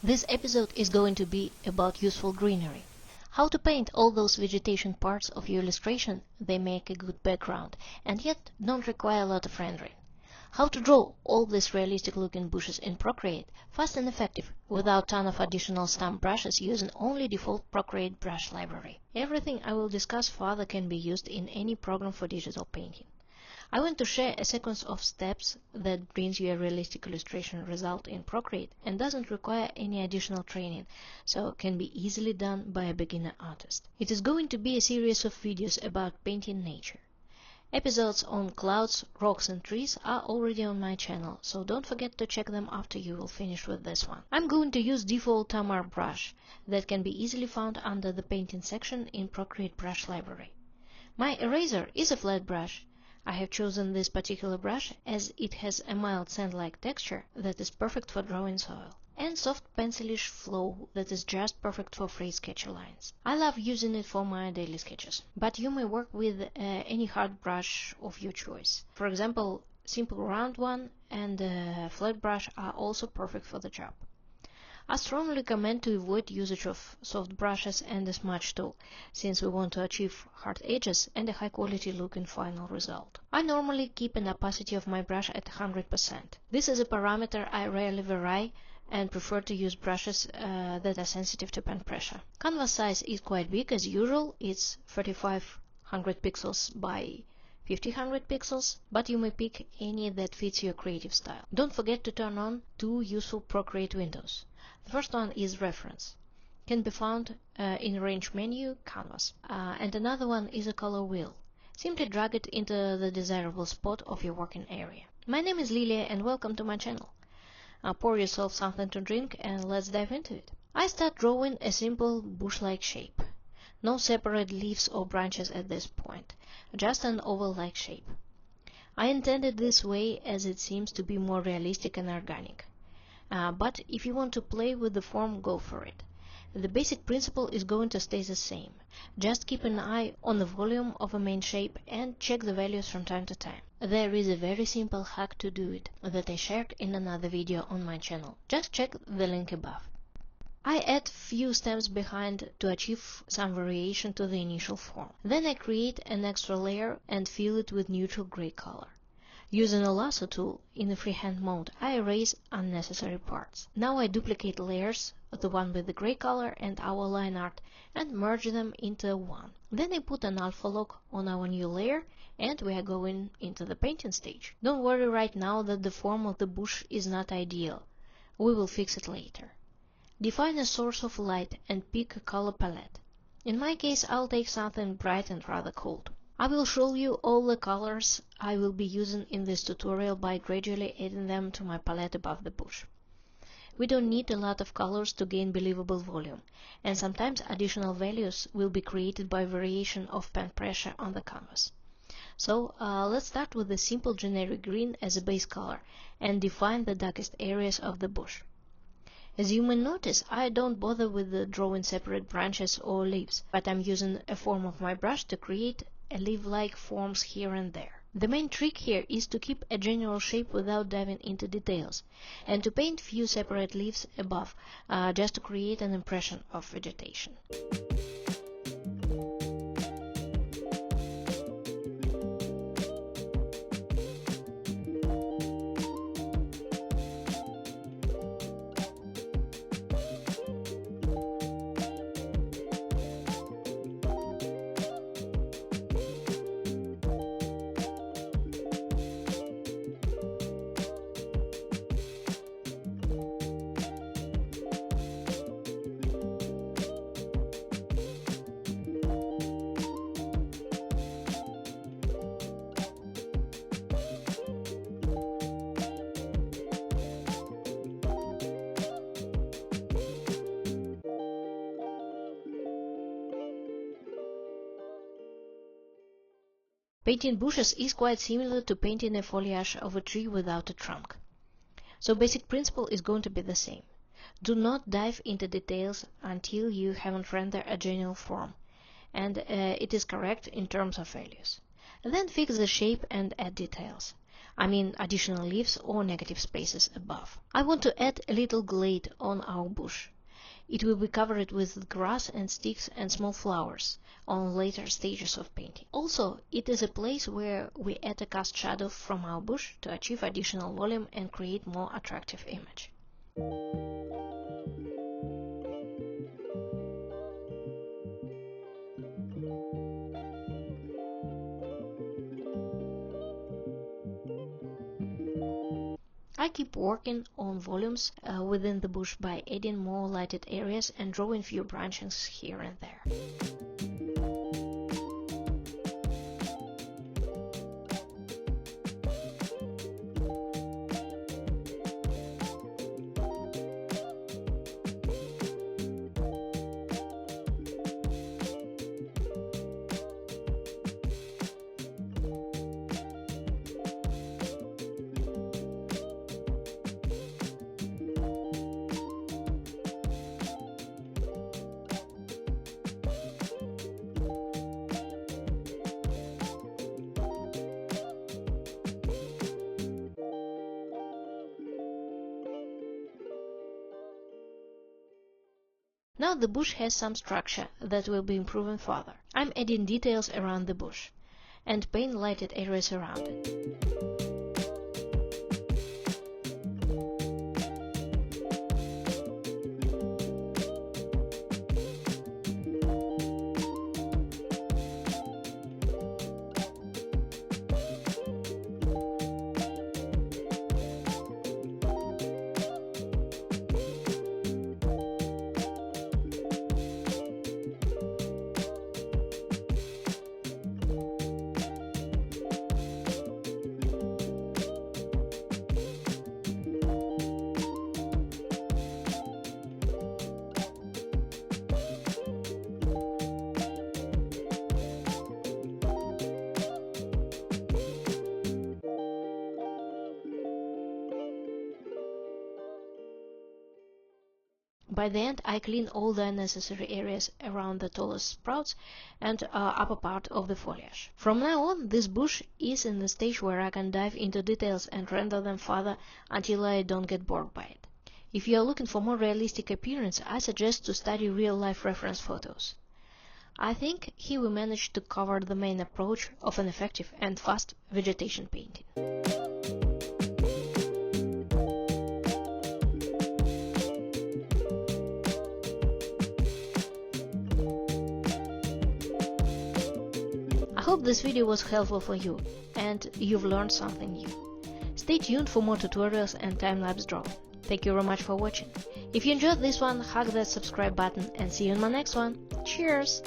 This episode is going to be about useful greenery. How to paint all those vegetation parts of your illustration. They make a good background and yet don't require a lot of rendering. How to draw all these realistic looking bushes in Procreate fast and effective without ton of additional stamp brushes using only default Procreate brush library. Everything I will discuss further can be used in any program for digital painting. I want to share a sequence of steps that brings you a realistic illustration result in Procreate and doesn't require any additional training, so can be easily done by a beginner artist. It is going to be a series of videos about painting nature. Episodes on clouds, rocks and trees are already on my channel, so don't forget to check them after you will finish with this one. I'm going to use default Tamar brush that can be easily found under the painting section in Procreate brush library. My eraser is a flat brush. I have chosen this particular brush as it has a mild sand-like texture that is perfect for drawing soil, and soft pencilish flow that is just perfect for free sketchy lines. I love using it for my daily sketches, but you may work with any hard brush of your choice. For example, simple round one and a flat brush are also perfect for the job. I strongly recommend to avoid usage of soft brushes and a smudge tool, since we want to achieve hard edges and a high quality looking final result. I normally keep an opacity of my brush at 100%. This is a parameter I rarely vary and prefer to use brushes that are sensitive to pen pressure. Canvas size is quite big as usual, it's 3500 pixels by 5000 pixels, but you may pick any that fits your creative style. Don't forget to turn on two useful Procreate windows. The first one is Reference, can be found in Range menu, Canvas, and another one is a color wheel. Simply drag it into the desirable spot of your working area. My name is Lilia and welcome to my channel. Pour yourself something to drink and let's dive into it. I start drawing a simple bush-like shape. No separate leaves or branches at this point, just an oval-like shape. I intended this way as it seems to be more realistic and organic. But if you want to play with the form, go for it. The basic principle is going to stay the same. Just keep an eye on the volume of a main shape and check the values from time to time. There is a very simple hack to do it that I shared in another video on my channel. Just check the link above. I add few steps behind to achieve some variation to the initial form. Then I create an extra layer and fill it with neutral gray color. Using a lasso tool in the freehand mode, I erase unnecessary parts. Now I duplicate layers, the one with the gray color and our line art, and merge them into one. Then I put an alpha lock on our new layer and we are going into the painting stage. Don't worry right now that the form of the bush is not ideal. We will fix it later. Define a source of light and pick a color palette. In my case, I'll take something bright and rather cold. I will show you all the colors I will be using in this tutorial by gradually adding them to my palette above the bush. We don't need a lot of colors to gain believable volume, and sometimes additional values will be created by variation of pen pressure on the canvas. So let's start with a simple generic green as a base color and define the darkest areas of the bush. As you may notice, I don't bother with drawing separate branches or leaves, but I'm using a form of my brush to create leaf-like forms here and there. The main trick here is to keep a general shape without diving into details, and to paint few separate leaves above, just to create an impression of vegetation. Painting bushes is quite similar to painting a foliage of a tree without a trunk. So basic principle is going to be the same. Do not dive into details until you haven't rendered a general form, and it is correct in terms of values. Then fix the shape and add details. I mean additional leaves or negative spaces above. I want to add a little glade on our bush. It will be covered with grass and sticks and small flowers on later stages of painting. Also, it is a place where we add a cast shadow from our bush to achieve additional volume and create more attractive image. I keep working on volumes within the bush by adding more lighted areas and drawing few branchings here and there. Now the bush has some structure that will be improving further. I'm adding details around the bush and paint lighted areas around it. By the end, I clean all the unnecessary areas around the tallest sprouts and upper part of the foliage. From now on, this bush is in the stage where I can dive into details and render them further until I don't get bored by it. If you are looking for more realistic appearance, I suggest to study real-life reference photos. I think here we managed to cover the main approach of an effective and fast vegetation painting. I hope this video was helpful for you and you've learned something new. Stay tuned for more tutorials and time-lapse drawing. Thank you very much for watching. If you enjoyed this one, hug that subscribe button and see you in my next one. Cheers!